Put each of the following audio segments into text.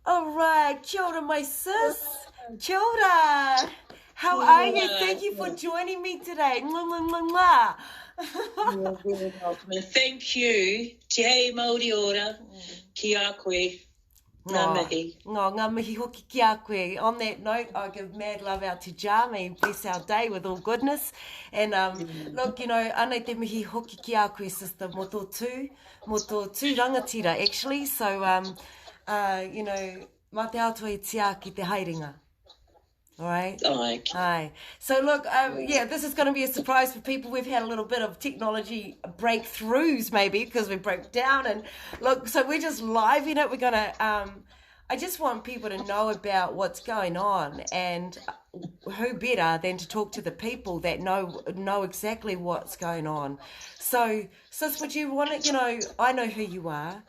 All right, kia ora, my sis. Kia ora. How are you? Thank you for joining me today. Mwah, mwah, mwah, mwah. You're very welcome. And thank you. Te hei Māori ora, ki a koe, ngā mihi. Ngā mihi hoki ki a koe. On that note, I give mad love out to Jami. Bless our day with all goodness. And look, you know, anei te mihi hoki ki a koe, sister, mo tō tū rangatira, actually. So, you know, mā te atua I tia ki te haerenga. All right. Aye. So look, yeah, this is going to be a surprise for people. We've had a little bit of technology breakthroughs, maybe because we broke down. And look, so we're just living it. We're going to. I just want people to know about what's going on, and who better than to talk to the people that know exactly what's going on. So, sis, would you want to? You know, I know who you are,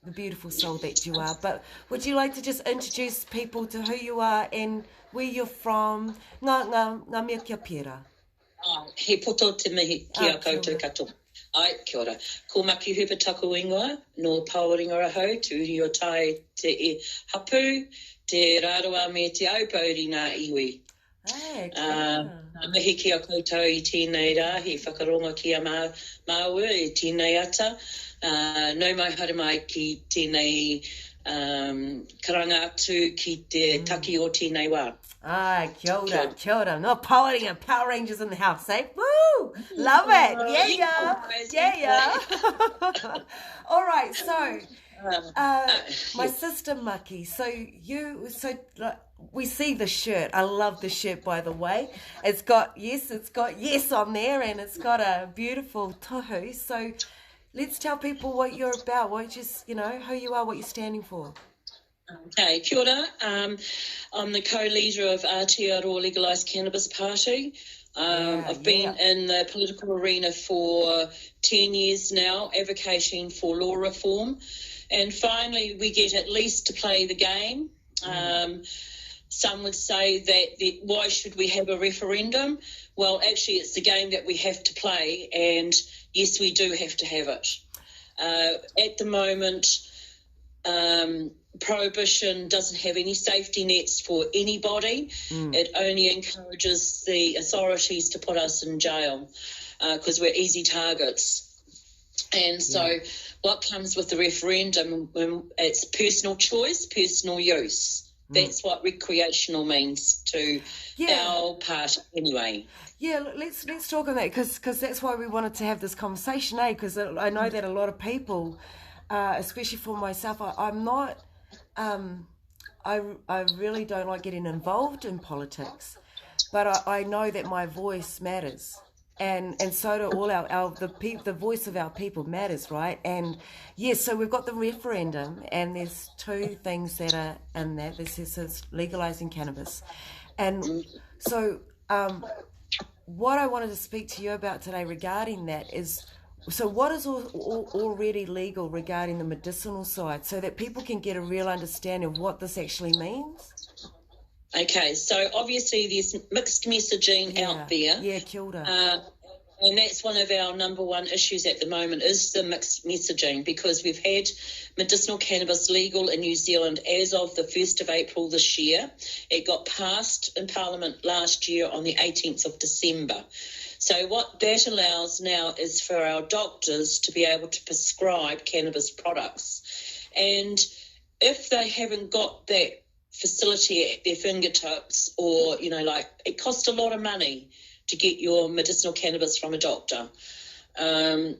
the beautiful soul that you are. But would you like to just introduce people to who you are and where you're from? Ngā mea kia pera. He poto te mihi ki a koutou katoa. Ai, kia ora. Ko Maki Herbert taku ingoa, no Paoringa Rahau, te uri o tai te e hapu, te rāroa me te aupōri ngā iwi. Hey, Ngā mihi ki a koutou I tēnei rā, he whakaronga ki a māua I tēnei ata. No mai hara mai ki tēnei karanga atu ki te taki o tēnei wā. Ah, kia ora. No, Power Rangers in the house, eh? Woo! Love it. Yeah. All right, so my sister Maki. So we see the shirt. I love the shirt, by the way. It's got yes on there, and it's got a beautiful tohu. So let's tell people what you're about. Who you are, what you're standing for. Okay, kia ora. I'm the co-leader of Aotearoa Legalise Cannabis Party. I've been in the political arena for 10 years now, advocating for law reform. And finally, we get at least to play the game. Some would say that why should we have a referendum? Well, actually, it's the game that we have to play. And yes, we do have to have it. At the moment, prohibition doesn't have any safety nets for anybody. It only encourages the authorities to put us in jail because we're easy targets. And so what comes with the referendum, it's personal choice, personal use. That's what recreational means to our part anyway. Yeah, let's talk on that because that's why we wanted to have this conversation, because I know that a lot of people, especially for myself, I'm not... I really don't like getting involved in politics, but I know that my voice matters, and so do all the voice of our people matters, right? And yes, so we've got the referendum, and there's two things that are in that. This is legalising cannabis, and so what I wanted to speak to you about today regarding that is. So what is already legal regarding the medicinal side so that people can get a real understanding of what this actually means? Okay, so obviously there's mixed messaging out there. Yeah, kia ora. And that's one of our number one issues at the moment is the mixed messaging because we've had medicinal cannabis legal in New Zealand as of the 1st of April this year. It got passed in Parliament last year on the 18th of December. So what that allows now is for our doctors to be able to prescribe cannabis products. And if they haven't got that facility at their fingertips or, it costs a lot of money to get your medicinal cannabis from a doctor. And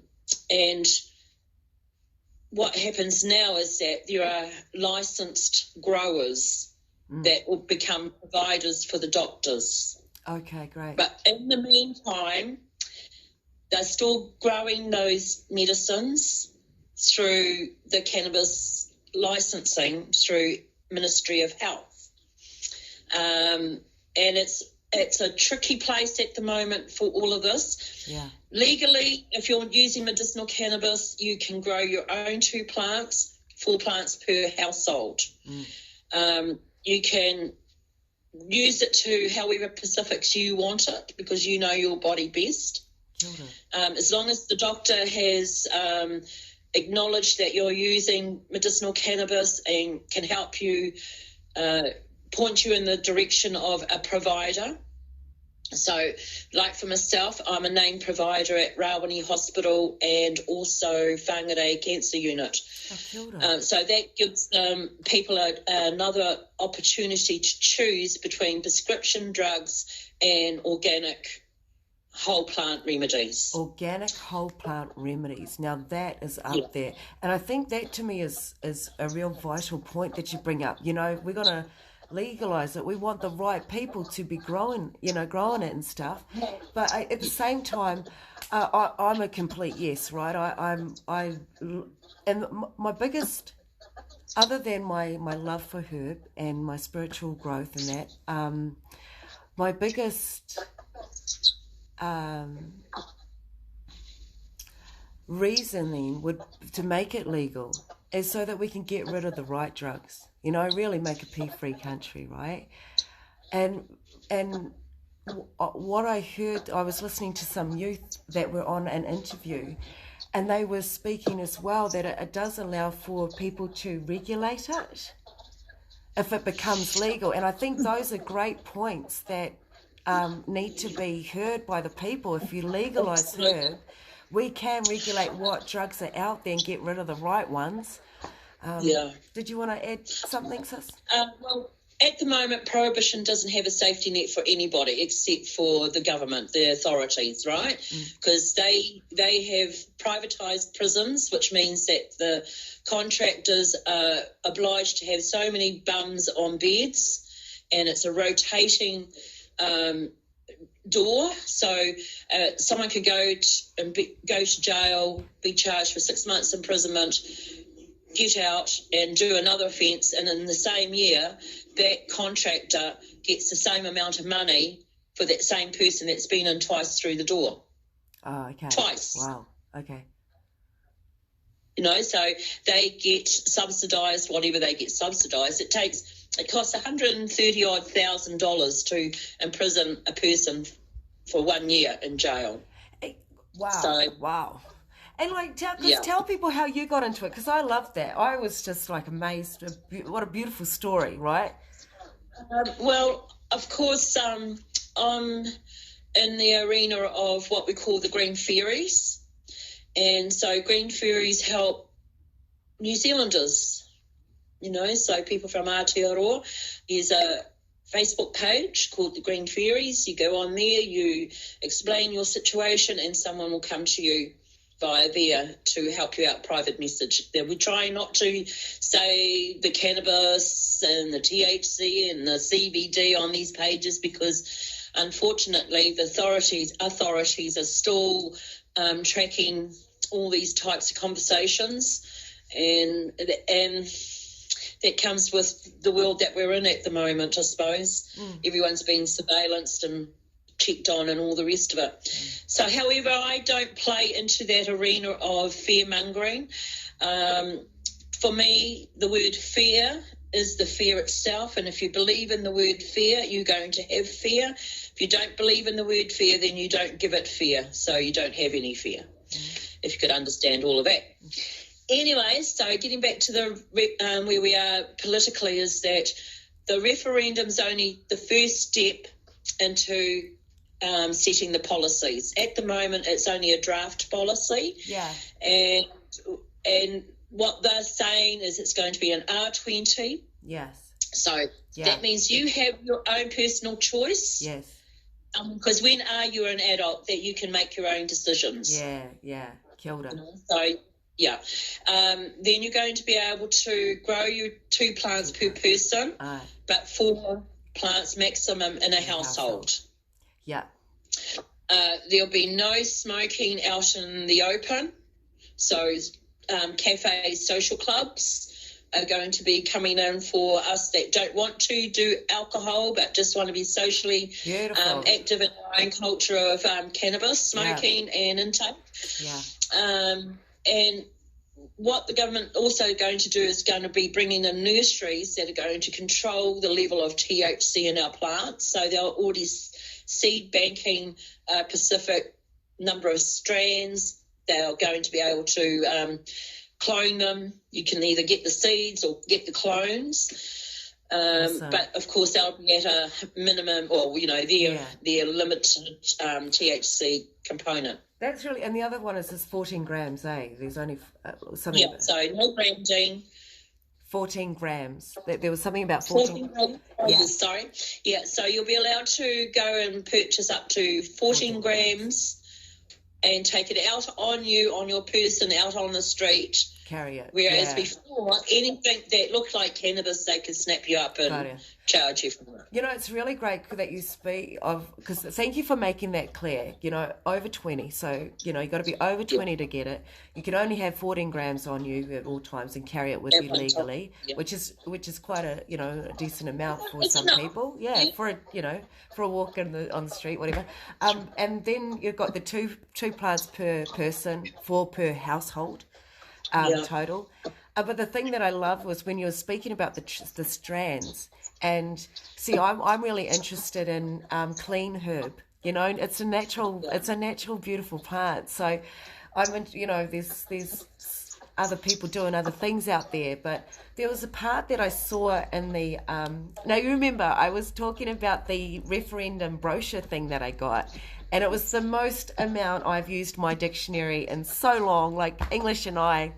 what happens now is that there are licensed growers that will become providers for the doctors. Okay, great. But in the meantime, they're still growing those medicines through the cannabis licensing through Ministry of Health. And it's a tricky place at the moment for all of this. Yeah. Legally, if you're using medicinal cannabis, you can grow your own 4 plants per household. You can use it to however specifics you want it because you know your body best. As long as the doctor has acknowledge that you're using medicinal cannabis and can help you, point you in the direction of a provider. So, like for myself, I'm a named provider at Rawene Hospital and also Whānau Cancer Unit. So that gives people another opportunity to choose between prescription drugs and organic whole plant remedies. Organic whole plant remedies. Now that is up there. And I think that to me is a real vital point that you bring up. You know, we're going to legalise it. We want the right people to be growing it and stuff. But at the same time, I'm a complete yes, right? And my biggest, other than my love for herb and my spiritual growth and that, my biggest reasoning would to make it legal is so that we can get rid of the right drugs, you know, really make a pea-free country, right? And what I heard, I was listening to some youth that were on an interview, and they were speaking as well that it does allow for people to regulate it if it becomes legal. And I think those are great points that need to be heard by the people. If you legalise herb, we can regulate what drugs are out there and get rid of the right ones. Did you want to add something, sis? Well, at the moment, Prohibition doesn't have a safety net for anybody except for the government, the authorities, right? Because they have privatised prisons, which means that the contractors are obliged to have so many bums on beds, and it's a rotating door. So someone could go to jail, be charged for 6 months imprisonment, get out and do another offence, and in the same year that contractor gets the same amount of money for that same person that's been in twice through the door. Oh, okay. Twice. Wow, okay. You know, so they get subsidised, whatever they get subsidised. It costs $130,000 to imprison a person for 1 year in jail. Wow, wow. And tell people how you got into it, because I loved that. I was just like amazed. What a beautiful story, right? Well, of course, I'm in the arena of what we call the Green Fairies. And so Green Fairies help New Zealanders, you know, so people from Aotearoa. There's a Facebook page called the Green Fairies. You go on there, you explain your situation, and someone will come to you via there to help you out, private message. We try not to say the cannabis and the THC and the CBD on these pages because, unfortunately, the authorities are still tracking all these types of conversations, and that comes with the world that we're in at the moment, I suppose. Everyone's being surveillanced and checked on and all the rest of it. So, however, I don't play into that arena of fear-mongering. For me, the word fear is the fear itself, and if you believe in the word fear, you're going to have fear. If you don't believe in the word fear, then you don't give it fear, so you don't have any fear, if you could understand all of that. Anyway, so getting back to the where we are politically, is that the referendum's only the first step into setting the policies. At the moment, it's only a draft policy. Yeah. And what they're saying is it's going to be an R20. Yes. So that means you have your own personal choice. Yes. Because when are you an adult that you can make your own decisions? Yeah. Kia ora. So, yeah. Then you're going to be able to grow your 2 plants per person, but 4 plants maximum in a household. Yeah. There'll be no smoking out in the open. So cafes, social clubs are going to be coming in for us that don't want to do alcohol but just want to be socially active in our own culture of cannabis, smoking and intake. Yeah. And what the government also going to do is going to be bringing in nurseries that are going to control the level of THC in our plants. So they're already seed banking a specific number of strands. They're going to be able to clone them. You can either get the seeds or get the clones. Awesome. But of course they'll be at a minimum, or their limited THC component. That's really, and the other one is this 14 grams, eh? There's only something. Yeah, so no branding. 14 grams. There was something about 14 grams. Yeah. Sorry. Yeah, so you'll be allowed to go and purchase up to 14 grams and take it out on you, on your person, out on the street. Carry it. Whereas before, anything that looked like cannabis, they could snap you up and charge you for it. You know, it's really great that you speak of, because thank you for making that clear, you know, over 20. So, you know, you got to be over 20 to get it. You can only have 14 grams on you at all times and carry it with you legally, which is quite a, you know, a decent amount for some people. Yeah, for a, you know, for a walk on the street, whatever. And then you've got the two plants per person, 4 per household. Total. But the thing that I love was when you were speaking about the strands, and see, I'm really interested in clean herb. You know, it's a natural, beautiful plant. So you know, there's other people doing other things out there, but there was a part that I saw in the now you remember I was talking about the referendum brochure thing that I got, and it was the most amount I've used my dictionary in so long, like English and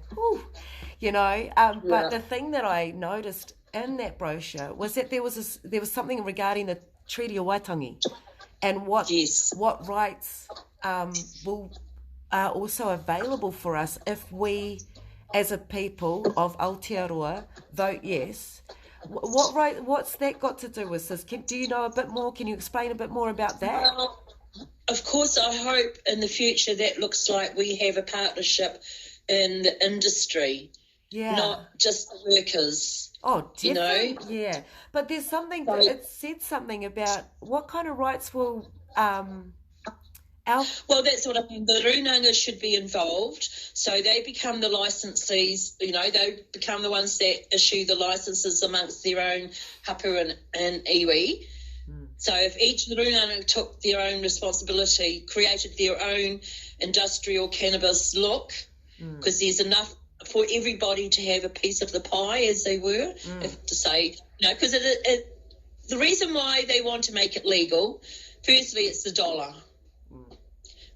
you know, but the thing that I noticed in that brochure was that there was something regarding the Treaty of Waitangi and what rights are also available for us if we, as a people of Aotearoa, vote yes. What's that got to do with this? Do you know a bit more? Can you explain a bit more about that? Well, of course, I hope in the future that looks like we have a partnership in the industry, not just the workers. Oh, definitely, you know? Yeah. But there's something, it said something about what kind of rights will... Well, that's what I mean. The runanga should be involved, so they become the licensees. You know, they become the ones that issue the licenses amongst their own hapu and iwi. So if each of the runanga took their own responsibility, created their own industrial cannabis look, because there's enough for everybody to have a piece of the pie, as they were, to say, you know, because the reason why they want to make it legal, firstly, it's the dollar.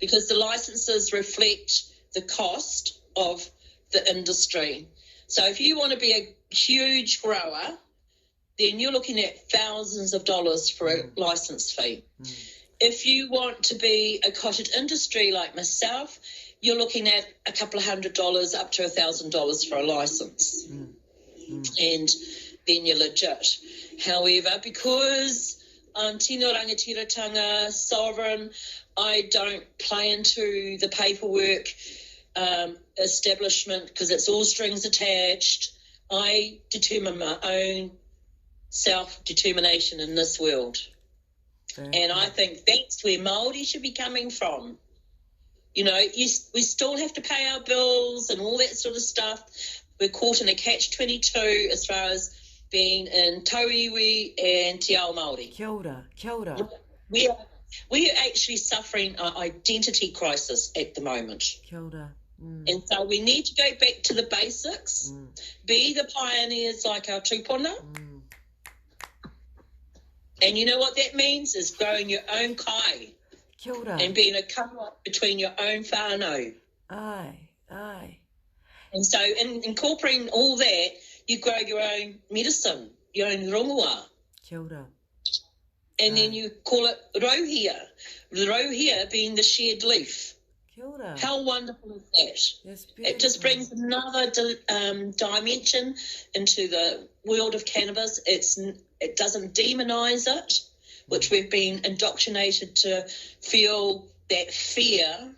Because the licenses reflect the cost of the industry. So if you want to be a huge grower, then you're looking at thousands of dollars for a license fee. If you want to be a cottage industry like myself, you're looking at a couple of $100 up to $1,000 for a license. And then you're legit. However, because I'm tino rangatiratanga, sovereign, I don't play into the paperwork establishment because it's all strings attached. I determine my own self-determination in this world. And I think that's where Māori should be coming from. You know, we still have to pay our bills and all that sort of stuff. We're caught in a catch-22 as far as being in tauiwi and te ao Māori. Kia ora. We are actually suffering an identity crisis at the moment. Kia ora. And so we need to go back to the basics, be the pioneers like our tupuna. And you know what that means? Is growing your own kai. Kia ora. And being a kawa between your own whānau. Aye. And so in incorporating all that, you grow your own medicine, your own rongoa. Kia ora. And then you call it rohia. The rohia being the shared leaf. Kia ora. How wonderful is that? Yes, it just brings another dimension into the world of cannabis. It doesn't demonise it, which we've been indoctrinated to feel that fear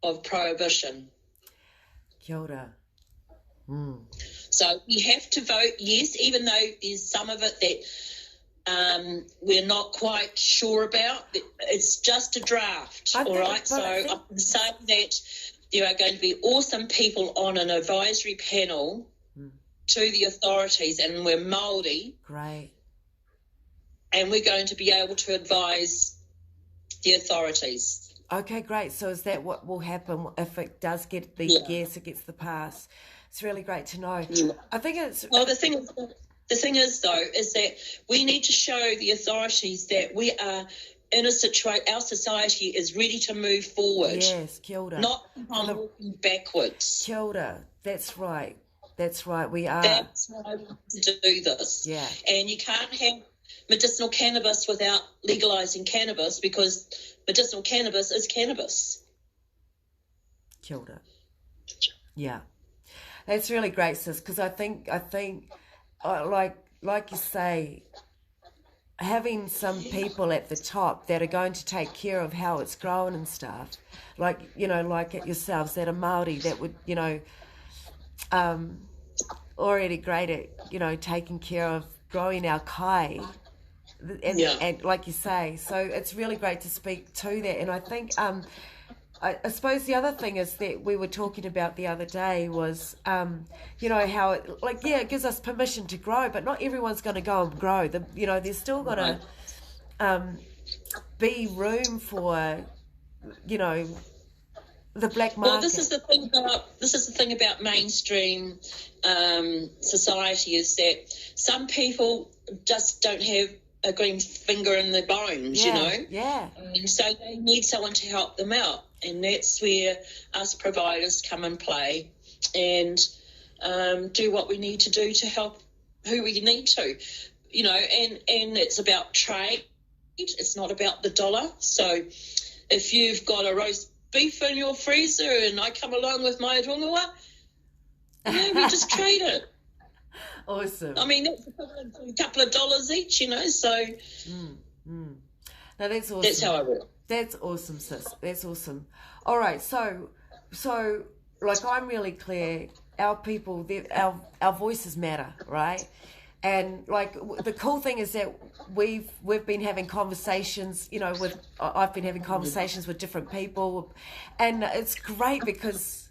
of prohibition. Kia ora. So we have to vote yes, even though there's some of it that we're not quite sure about. It's just a draft, all right? So I can say that there are going to be awesome people on an advisory panel to the authorities, and we're Māori. Great. And we're going to be able to advise the authorities. Okay, great. So is that what will happen if it does get the it gets the pass? It's really great to know. Yeah. I think it's Well, the thing is though, is that we need to show the authorities that we are in a situation. Our society is ready to move forward. Yes, kia ora. Not walking backwards. Kia ora. That's right. That's right. We are. That's why we need to do this. Yeah. And you can't have medicinal cannabis without legalising cannabis, because medicinal cannabis is cannabis. Kia ora. Yeah. That's really great, sis, because I think like you say, having some people at the top that are going to take care of how it's grown and stuff, like, you know, like it yourselves that are Māori that would, you know, already great at, you know, taking care of growing our kai, and like you say, so it's really great to speak to that. And I think I suppose the other thing is that we were talking about the other day was, you know, how it, like, yeah, it gives us permission to grow, but not everyone's going to go and grow. You know, there's still going to be room for, you know, the black market. Well, this is the thing about mainstream society, is that some people just don't have a green finger in their bones, you know? Yeah. And so they need someone to help them out. And that's where us providers come and play and do what we need to do to help who we need to, you know, and it's about trade. It's not about the dollar. So if you've got a roast beef in your freezer and I come along with my rongoa, you know, we just trade it. Awesome. I mean, that's a couple of dollars each, you know, so. No, that's awesome. That's how I work. That's awesome, sis. That's awesome. All right, so like, I'm really clear. Our people, our voices matter, right? And like, the cool thing is that we've been having conversations, you know, I've been having conversations with different people, and it's great because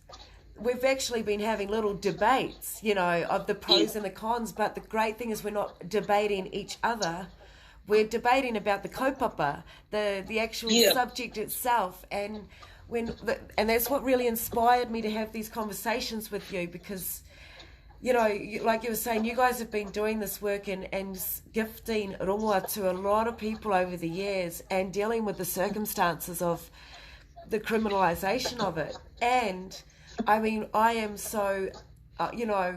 we've actually been having little debates, you know, of the pros and the cons. But the great thing is we're not debating each other. We're debating about the kaupapa, the actual subject itself, and that's what really inspired me to have these conversations with you, because, you know, like you were saying, you guys have been doing this work and gifting rongoa to a lot of people over the years, and dealing with the circumstances of the criminalisation of it. And I mean, I am so, you know,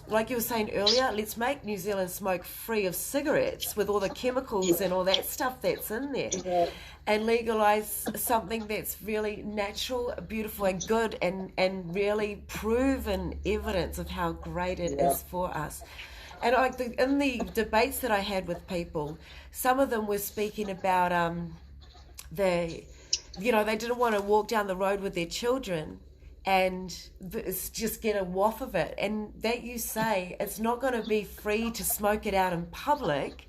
like you were saying earlier, let's make New Zealand smoke free of cigarettes with all the chemicals and all that stuff that's in there, and legalise something that's really natural, beautiful and good, and really proven evidence of how great it is for us. And in the debates that I had with people, some of them were speaking about you know, they didn't want to walk down the road with their children and just get a waft of it. And that you say, it's not going to be free to smoke it out in public.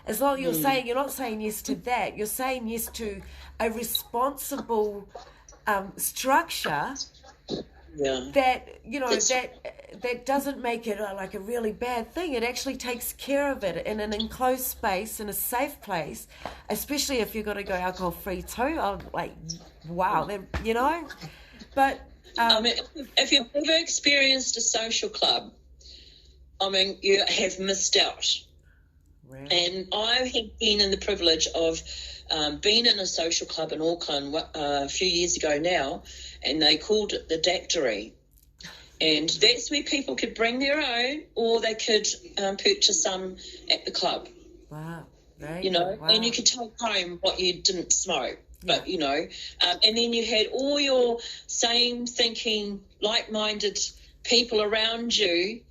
As long as you're not saying yes to that, you're saying yes to a responsible structure that, you know, that doesn't make it like a really bad thing. It actually takes care of it in an enclosed space, in a safe place, especially if you've got to go alcohol free too. I'm like, wow, you know. But I mean, if you've ever experienced a social club, I mean, you have missed out. Really? And I have been in the privilege of being in a social club in Auckland a few years ago now, and they called it the Dactory. And that's where people could bring their own, or they could purchase some at the club. Wow. Right. You know, wow. And you could take home what you didn't smoke. But, you know, and then you had all your same thinking, like-minded people around you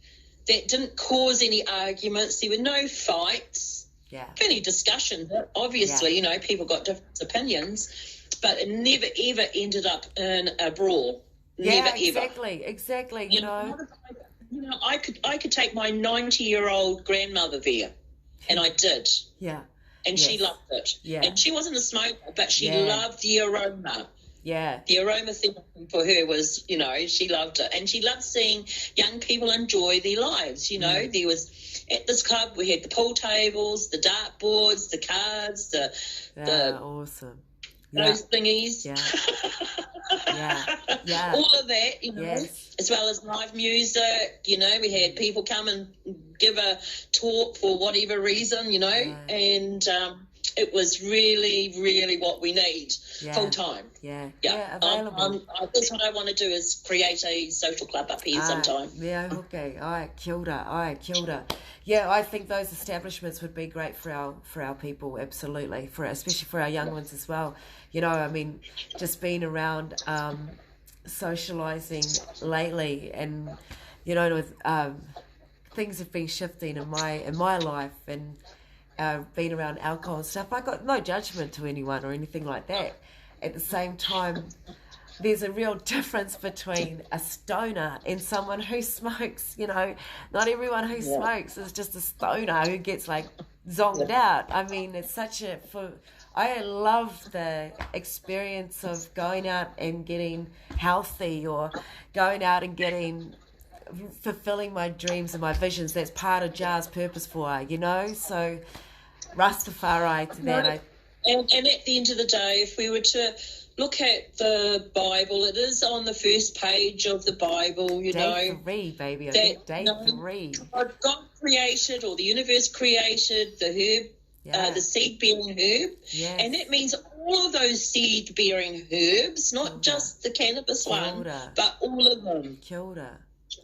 that didn't cause any arguments. There were no fights. Yeah. Any discussion. Obviously, you know, people got different opinions, but it never, ever ended up in a brawl. Never, exactly. You know, I could take my 90-year-old grandmother there, and I did. Yeah. And she loved it. Yeah. And she wasn't a smoker, but she loved the aroma. Yeah. The aroma thing for her was, you know, she loved it. And she loved seeing young people enjoy their lives. You know, there was, at this club, we had the pool tables, the dart boards, the cards, awesome. those thingies. Yeah. All of that, Yes. as well as live music. We had people come and give a talk for whatever reason, and it was really, really what we need full time. Available. That's what I want to do, is create a social club up here sometime. Okay. Kia ora. Yeah, I think those establishments would be great for our people, absolutely, especially for our young ones as well. Just being around socialising lately, and with things have been shifting in my life, and being around alcohol and stuff. I got no judgment to anyone or anything like that. At the same time, there's a real difference between a stoner and someone who smokes. Not everyone who smokes is just a stoner who gets like zonked out. It's such I love the experience of going out and getting healthy, or going out and fulfilling my dreams and my visions. That's part of Jar's purpose for her, so Rastafari to that. And at the end of the day, if we were to look at the Bible, it is on the first page of the Bible, Day 3, baby. Day 3. God created, or the universe created, the herb, the seed-bearing herb. Yes. And that means all of those seed-bearing herbs, not just the cannabis one, but all of them. Kia ora.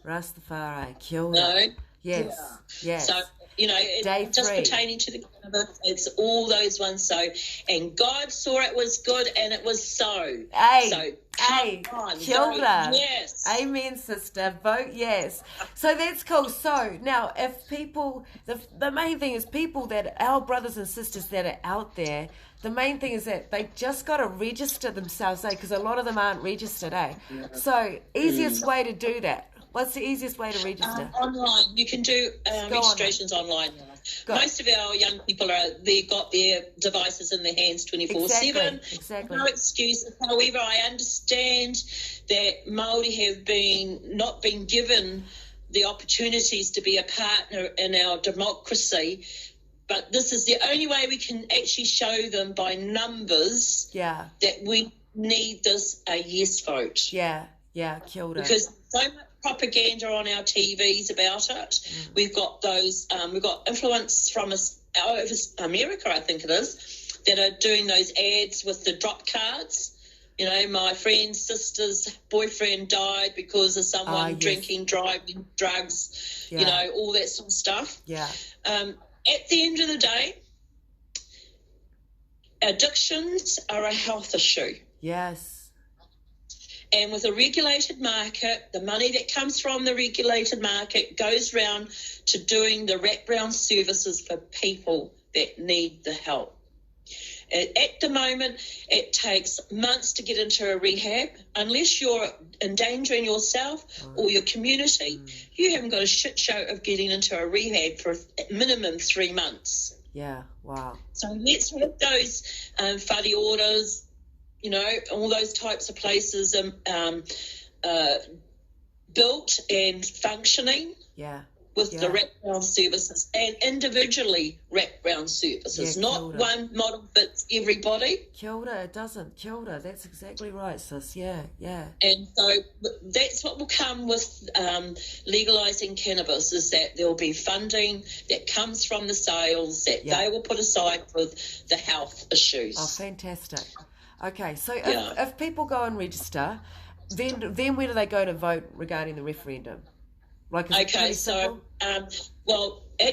Rastafari. Kia ora. Yes. So, it's just pertaining to the cannabis, it's all those ones. So, and God saw it was good, and it was so. Come on. Kia ora. Yes. Amen, sister. Vote yes. So that's cool. So now, if people, the main thing is people that, our brothers and sisters that are out there, the main thing is that they just got to register themselves, because a lot of them aren't registered, So easiest way to do that. What's the easiest way to register? Online. You can do registrations online. Most of our young people they've got their devices in their hands 24/7. Exactly. No excuses. However, I understand that Māori have not been given the opportunities to be a partner in our democracy. But this is the only way we can actually show them by numbers that we need a yes vote. Yeah, kia ora. Because so much propaganda on our TVs about it. We've got those, we've got influence from over America, I think it is, that are doing those ads with the drop cards. My friend's sister's boyfriend died because of someone drinking, driving, drugs, all that sort of stuff. Yeah. At the end of the day, addictions are a health issue. Yes. And with a regulated market, the money that comes from the regulated market goes round to doing the wraparound services for people that need the help. At the moment, it takes months to get into a rehab. Unless you're endangering yourself or your community, you haven't got a shit show of getting into a rehab for a minimum 3 months. Yeah, wow. So let's have those whare orders, all those types of places built and functioning with the wraparound services, and individually wraparound services, not one model fits everybody. Kia ora, it doesn't. Kia ora, that's exactly right, sis. Yeah. And so that's what will come with legalising cannabis, is that there will be funding that comes from the sales that they will put aside for the health issues. Oh, fantastic. Okay, so if people go and register, then where do they go to vote regarding the referendum? So at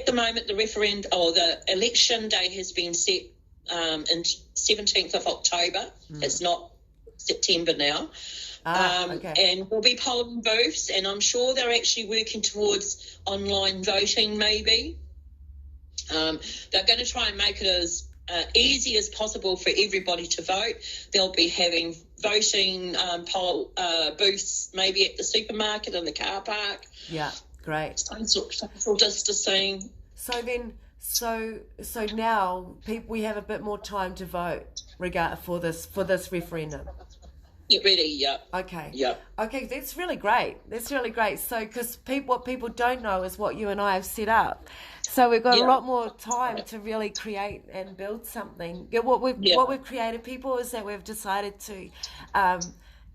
the moment the election day has been set in 17th of October. It's not September now. And there'll be polling booths, and I'm sure they're actually working towards online voting maybe. They're going to try and make it as easy as possible for everybody to vote. They'll be having voting poll booths maybe at the supermarket and the car park. Yeah, great. Social distancing. So now we have a bit more time to vote for this referendum. Get ready, yeah. Okay. Yeah. Okay, that's really great. So, because what people don't know is what you and I have set up. So we've got a Yeah. lot more time to really create and build something. Yeah, what we've created, people, is that we've decided to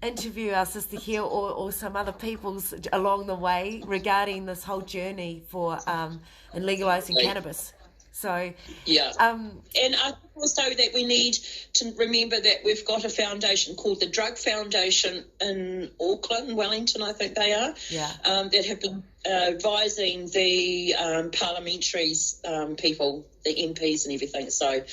interview our sister here or some other peoples along the way regarding this whole journey for in legalising cannabis. So yeah. And I think also that we need to remember that we've got a foundation called the Drug Foundation in Auckland, Wellington, I think they are, that have been advising the parliamentaries, people, the MPs and everything. So,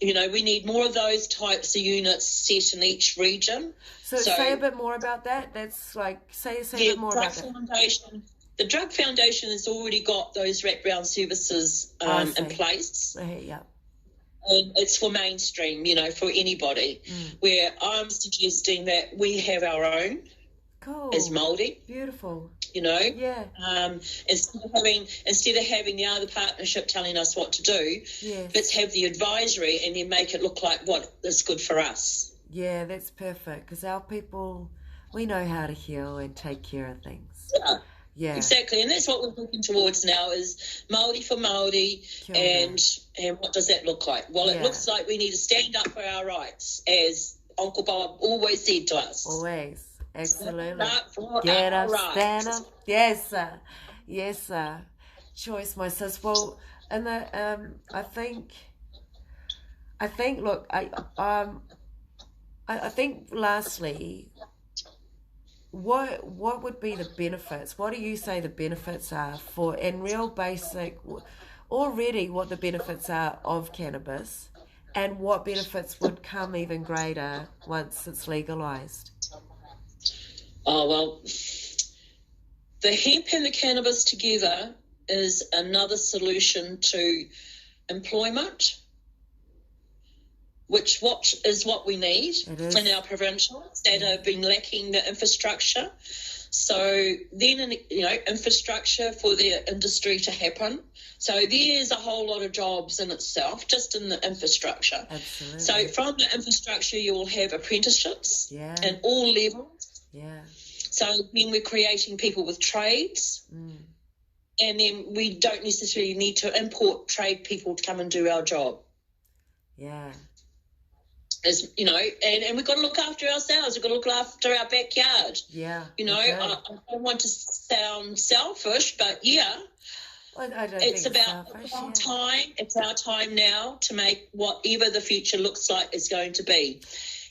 we need more of those types of units set in each region. So say a bit more about that. That's like, say a bit more about that. The Drug Foundation has already got those wraparound services in place. Yeah. And it's for mainstream, for anybody. Where I'm suggesting that we have our own as Māori. Beautiful. Yeah. Instead of having the other partnership telling us what to do, let's have the advisory and then make it look like what is good for us. Yeah, that's perfect, because our people, we know how to heal and take care of things. Yeah, exactly, and that's what we're looking towards now is Māori for Māori, and what does that look like? Well, it looks like we need to stand up for our rights, as Uncle Bob always said to us. Always, absolutely. Get up, stand up. Yes, sir. Yes, sir. Choice, my sis. Well, and I think. Look, I think lastly, what would be the benefits? What do you say the benefits are for, in real basic, already what the benefits are of cannabis, and what benefits would come even greater once it's legalised? Oh, well, the hemp and the cannabis together is another solution to employment, which is what we need in our provincials that have been lacking the infrastructure. So then, infrastructure for the industry to happen. So there's a whole lot of jobs in itself, just in the infrastructure. Absolutely. So from the infrastructure, you will have apprenticeships at all levels. Yeah. So then we're creating people with trades. And then we don't necessarily need to import trade people to come and do our job. Yeah. And we've got to look after ourselves. We've got to look after our backyard. Yeah. I don't want to sound selfish, but I don't it's think about our time. It's our time now to make whatever the future looks like is going to be.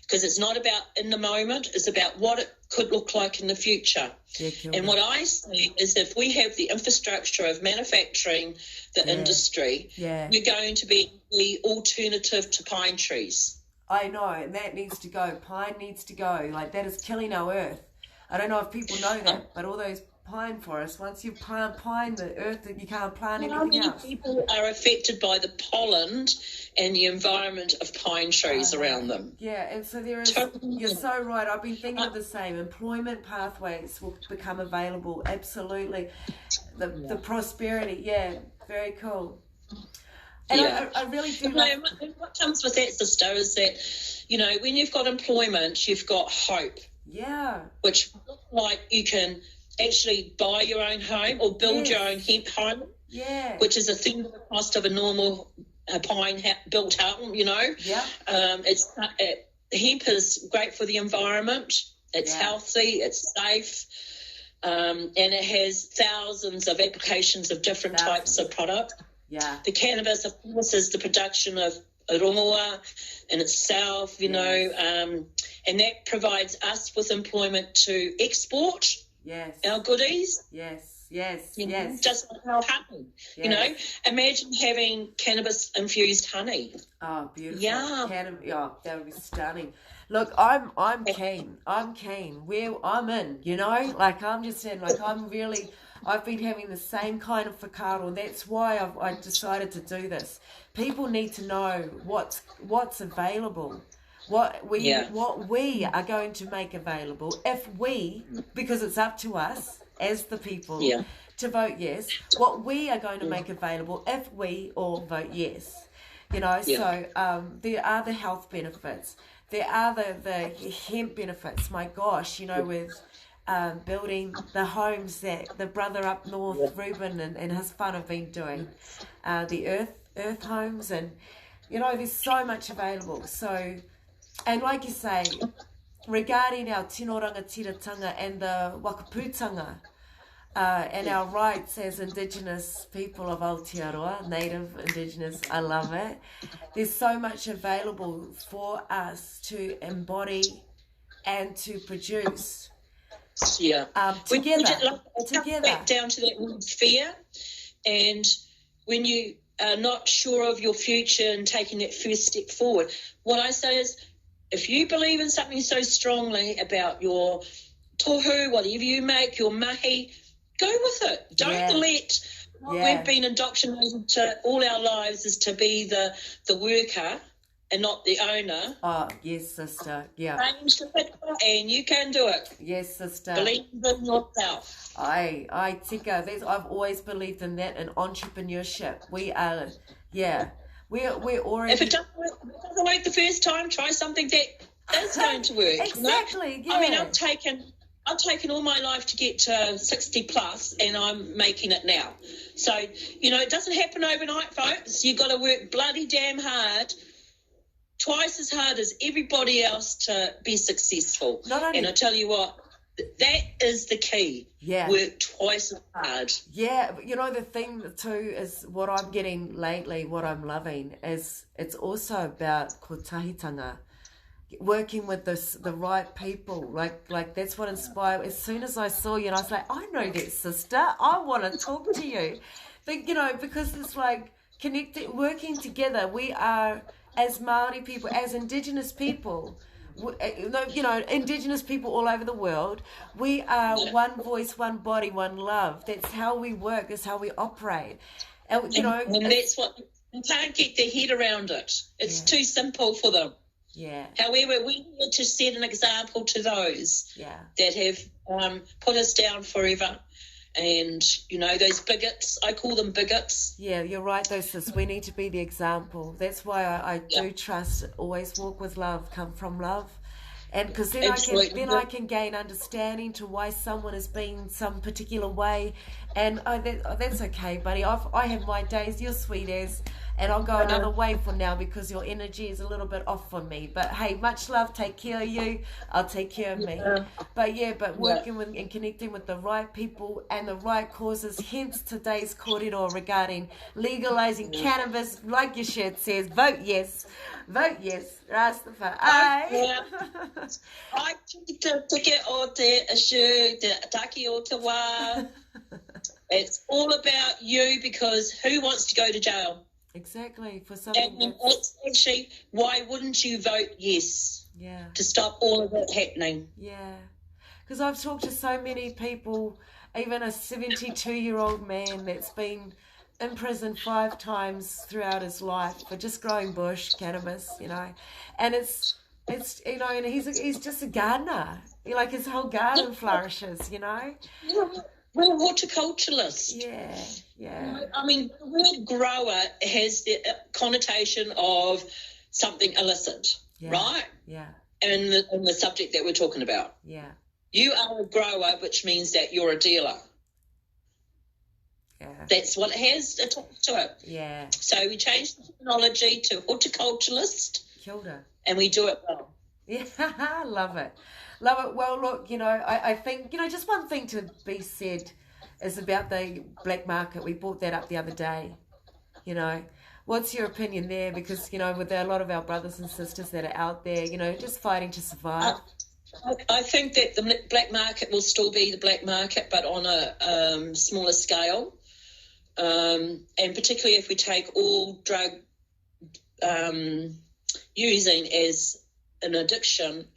Because it's not about in the moment, it's about what it could look like in the future. And what I see is if we have the infrastructure of manufacturing the industry, we're going to be the alternative to pine trees. I know, and that needs to go. Pine needs to go. Like, that is killing our earth. I don't know if people know that, but all those pine forests, once you plant pine, the earth, you can't plant anything else. People are affected by the pollen and the environment of pine trees around them. Yeah, and so there is, you're so right. I've been thinking of the same. Employment pathways will become available, absolutely. The prosperity, very cool. And I really do what comes with that, sister, is that, when you've got employment, you've got hope. Yeah. Which looks like you can actually buy your own home or build your own hemp home. Yeah. Which is a thing of the cost of a normal pine built home, Yeah. Hemp is great for the environment. It's healthy. It's safe. And it has thousands of applications of different types of product. Yeah. The cannabis, of course, is the production of rongoa in itself, and that provides us with employment to export our goodies. Yes. Just like our honey, Imagine having cannabis-infused honey. Oh, beautiful. Yeah. That would be stunning. Look, I'm keen. I'm in, Like, I'm just saying, like, I've been having the same kind of whakaaro, and that's why I decided to do this. People need to know what's available, what we are going to make available because it's up to us as the people to vote yes. What we are going to make available if we all vote yes, So there are the health benefits, there are the hemp benefits. My gosh, with building the homes that the brother up north, Ruben, and his fun have been doing, the earth homes, and there's so much available. So, and like you say, regarding our tino rangatiratanga and the wakaputanga, and our rights as Indigenous people of Aotearoa, Native Indigenous, I love it. There's so much available for us to embody and to produce. Yeah. Together. Back down to that word fear, and when you are not sure of your future and taking that first step forward, what I say is, if you believe in something so strongly about your tohu, whatever you make, your mahi, go with it. Don't let what we've been indoctrinated to all our lives is to be the worker and not the owner. Oh, yes, sister. Yeah. Change the picture, and you can do it. Yes, sister. Believe in yourself. I tika. I've always believed in that, in entrepreneurship. We are, we're already. If it doesn't work the first time, try something that is going to work. Exactly. You know? Yeah. I mean, I've taken all my life to get to 60 plus, and I'm making it now. So, it doesn't happen overnight, folks. You've got to work bloody damn hard, twice as hard as everybody else to be successful. And I tell you what, that is the key. Yeah. Work twice as hard. Yeah, the thing too is what I'm getting lately, what I'm loving, is it's also about kotahitanga. Working with the right people, like that's what inspired. As soon as I saw you, and I was like, I know that, sister. I want to talk to you, but because it's like working together. We are, as Māori people, as Indigenous people, Indigenous people all over the world. We are one voice, one body, one love. That's how we work. That's how we operate. And that's what you can't get their head around it. It's too simple for them. Yeah. However, we need to set an example to those that have put us down forever. And, those bigots, I call them bigots. Yeah, you're right, though, sis. We need to be the example. That's why I do trust, always walk with love, come from love. And because then I can gain understanding to why someone is being some particular way. And that's okay, buddy. I have my days, you're sweet as, and I'll go another way for now because your energy is a little bit off for me. But hey, much love, take care of you, I'll take care of me. But working with and connecting with the right people and the right causes, hence today's korero regarding legalising cannabis. Like your shirt says, vote yes, Rastafari. I to get o te ashu, te ataki o te wā. It's all about you, because who wants to go to jail? Exactly, for something. And actually, why wouldn't you vote yes? Yeah. To stop all of it happening. Yeah. Because I've talked to so many people, even a 72-year-old man that's been in prison 5 times throughout his life for just growing bush, cannabis, and it's and he's just a gardener. Like his whole garden flourishes, We're horticulturalists. Yeah. I mean, the word grower has the connotation of something illicit, right? Yeah. In the subject that we're talking about. Yeah. You are a grower, which means that you're a dealer. Yeah. That's what it has attached to it. Yeah. So we changed the terminology to horticulturalist. Kia ora. And we do it well. Yeah, love it. Well, look, I think, just one thing to be said is about the black market. We brought that up the other day. What's your opinion there? Because, with a lot of our brothers and sisters that are out there, just fighting to survive. I think that the black market will still be the black market, but on a smaller scale. And particularly if we take all drug using as an addiction,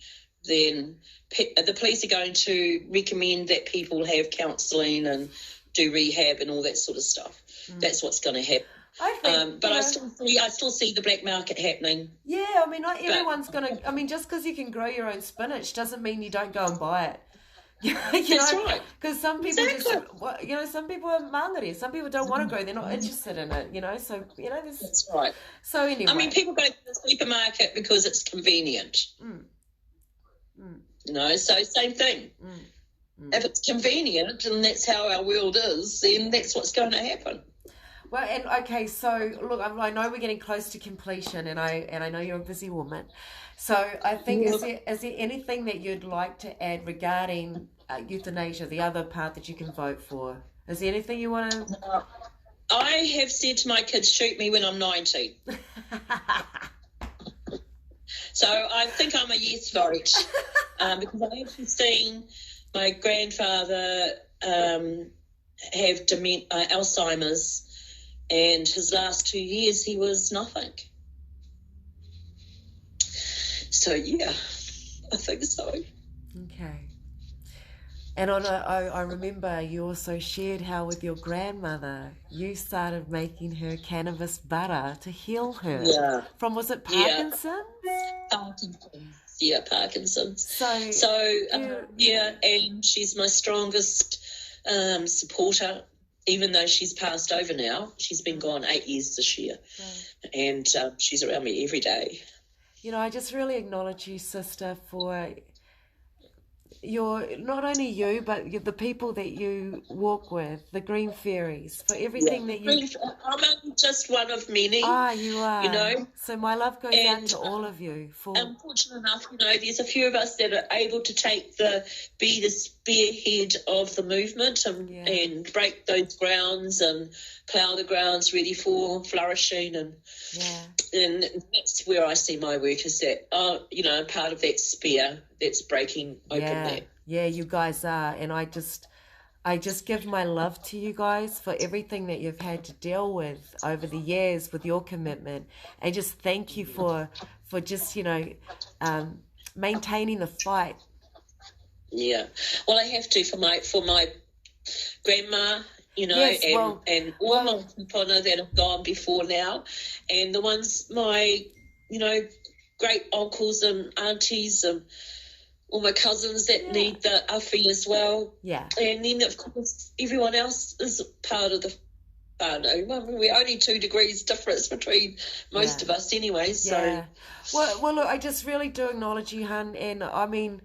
then the police are going to recommend that people have counselling and do rehab and all that sort of stuff. That's what's going to happen. I think, but I still see the black market happening. Yeah, I mean, not everyone's going to... I mean, just because you can grow your own spinach doesn't mean you don't go and buy it. That's right. Because some people some people are mangere. Some people don't want to grow. They're not interested in it, So, That's right. So anyway. I mean, people go to the supermarket because it's convenient. So same thing. If it's convenient and that's how our world is, then that's what's going to happen. Well, and okay, so look, I know we're getting close to completion, and I know you're a busy woman. So I think, is there anything that you'd like to add regarding euthanasia, the other part that you can vote for? Is there anything you want to... I have said to my kids, shoot me when I'm 90. So I think I'm a yes vote, because I actually seen my grandfather have Alzheimer's, and his last 2 years he was nothing. So yeah, I think so. Okay. And I remember you also shared how with your grandmother you started making her cannabis butter to heal her from, was it Parkinson's? Parkinson's. Yeah, Parkinson's. So and she's my strongest supporter, even though she's passed over now. She's been gone 8 years this year, and she's around me every day. You know, I just really acknowledge you, sister, for not only you, but the people that you walk with, the green fairies, for everything that you... I'm only just one of many. You are. You know? So my love goes out to all of you. I'm fortunate enough, there's a few of us that are able to be the spearhead of the movement and break those grounds and plough the grounds ready for flourishing. And that's where I see my work, is that, part of that spear that's breaking open there. Yeah, you guys are. And I just give my love to you guys for everything that you've had to deal with over the years with your commitment. And just thank you for just, maintaining the fight. Yeah. Well, I have to for my grandma, and all my whānau that have gone before now, and the ones, my, great uncles and aunties and all my cousins that need the awhi as well. Yeah. And then, of course, everyone else is part of the whānau. Well, we're only 2 degrees difference between most of us anyway, so... Yeah. Well, look, I just really do acknowledge you, hun, and I mean,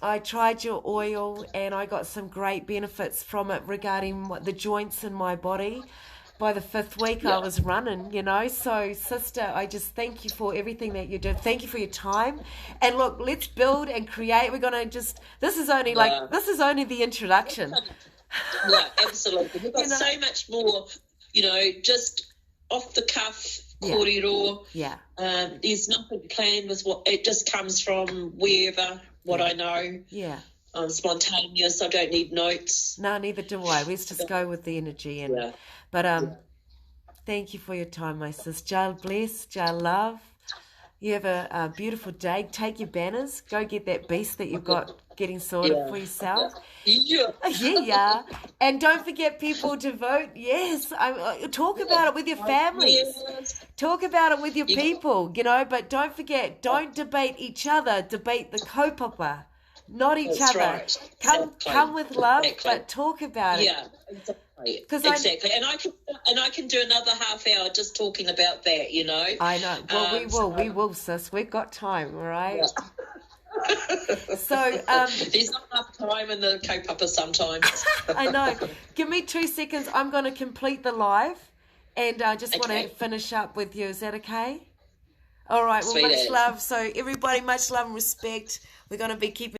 I tried your oil and I got some great benefits from it regarding the joints in my body. By the 5th week, I was running, So, sister, I just thank you for everything that you did. Thank you for your time. And look, let's build and create. We're going to this is only the introduction. Yeah, absolutely. We've got so much more, just off the cuff, kōrero. Yeah. There's nothing planned with it just comes from wherever, what I know. Yeah. I'm spontaneous. I don't need notes. No, neither do I. Let's just go with the energy. But thank you for your time, my sis. Jah bless, Jah love. You have a beautiful day. Take your banners. Go get that beast that you've got getting sorted for yourself. Yeah. And don't forget, people, to vote. Yes. Talk about it with your families. Yes. Talk about it with your people, But don't forget, don't debate each other. Debate the kaupapa. Not each other. Right. Come with love, but talk about it. Yeah, exactly. And I can do another half hour just talking about that. I know. Well, we will, sis. We've got time, all right? Yeah. So there's not enough time in the kaupapa sometimes. I know. Give me 2 seconds. I'm going to complete the live, and I just want to finish up with you. Is that okay? All right. Well, much love. So everybody, much love and respect. We're going to be keeping